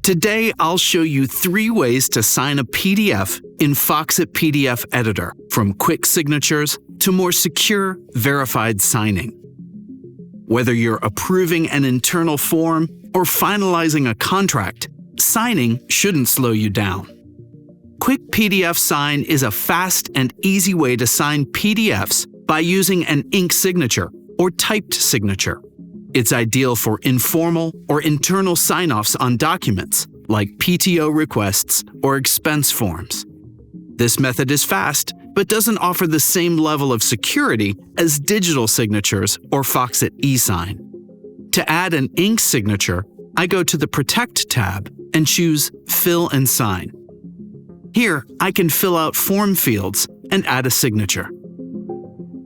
Today, I'll show you 3 ways to sign a PDF in Foxit PDF Editor, from quick signatures to more secure, verified signing. Whether you're approving an internal form or finalizing a contract, signing shouldn't slow you down. Quick PDF Sign is a fast and easy way to sign PDFs by using an ink signature or typed signature. It's ideal for informal or internal sign-offs on documents like PTO requests or expense forms. This method is fast, but doesn't offer the same level of security as digital signatures or Foxit eSign. To add an ink signature, I go to the Protect tab and choose Fill and Sign. Here, I can fill out form fields and add a signature.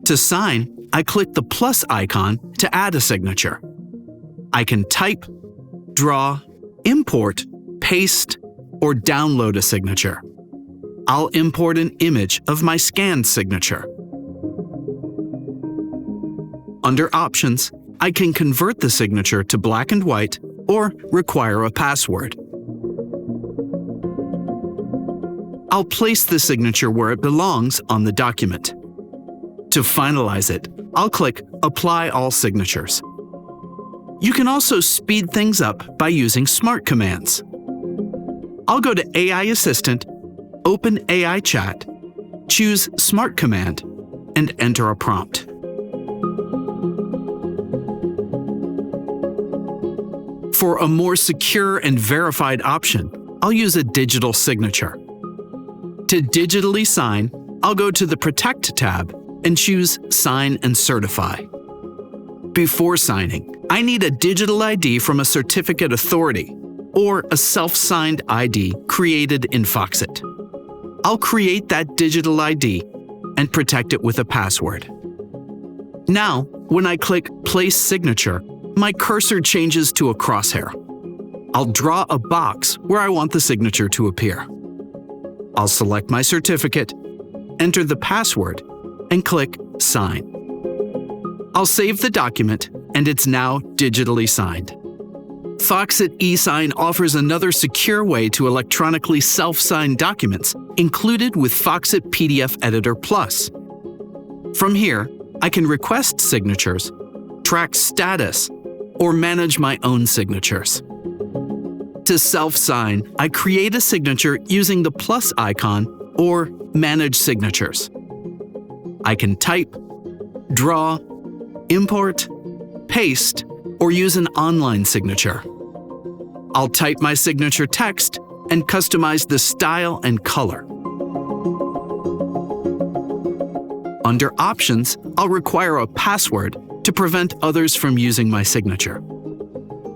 To sign, I click the plus icon to add a signature. I can type, draw, import, paste, or download a signature. I'll import an image of my scanned signature. Under Options, I can convert the signature to black and white or require a password. I'll place the signature where it belongs on the document. To finalize it, I'll click Apply All Signatures. You can also speed things up by using smart commands. I'll go to AI Assistant, open AI Chat, choose Smart Command, and enter a prompt. For a more secure and verified option, I'll use a digital signature. To digitally sign, I'll go to the Protect tab and choose Sign and Certify. Before signing, I need a digital ID from a certificate authority or a self-signed ID created in Foxit. I'll create that digital ID and protect it with a password. Now, when I click Place Signature, my cursor changes to a crosshair. I'll draw a box where I want the signature to appear. I'll select my certificate, enter the password, and click Sign. I'll save the document, and it's now digitally signed. Foxit eSign offers another secure way to electronically self-sign documents included with Foxit PDF Editor Plus. From here, I can request signatures, track status, or manage my own signatures. To self-sign, I create a signature using the plus icon or Manage Signatures. I can type, draw, import, paste, or use an online signature. I'll type my signature text and customize the style and color. Under Options, I'll require a password to prevent others from using my signature.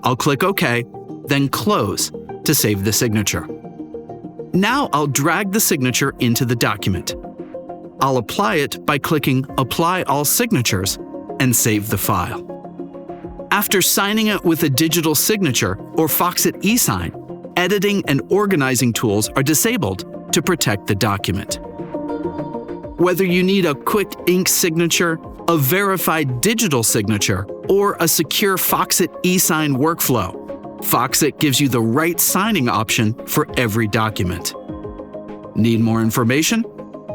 I'll click OK, then Close to save the signature. Now I'll drag the signature into the document. I'll apply it by clicking Apply All Signatures and save the file. After signing it with a digital signature or Foxit eSign, editing and organizing tools are disabled to protect the document. Whether you need a quick ink signature, a verified digital signature, or a secure Foxit eSign workflow, Foxit gives you the right signing option for every document. Need more information?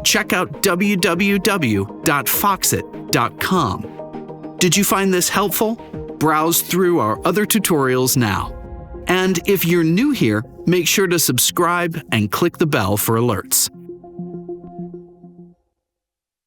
Check out www.foxit.com. Did you find this helpful? Browse through our other tutorials now. And if you're new here, make sure to subscribe and click the bell for alerts.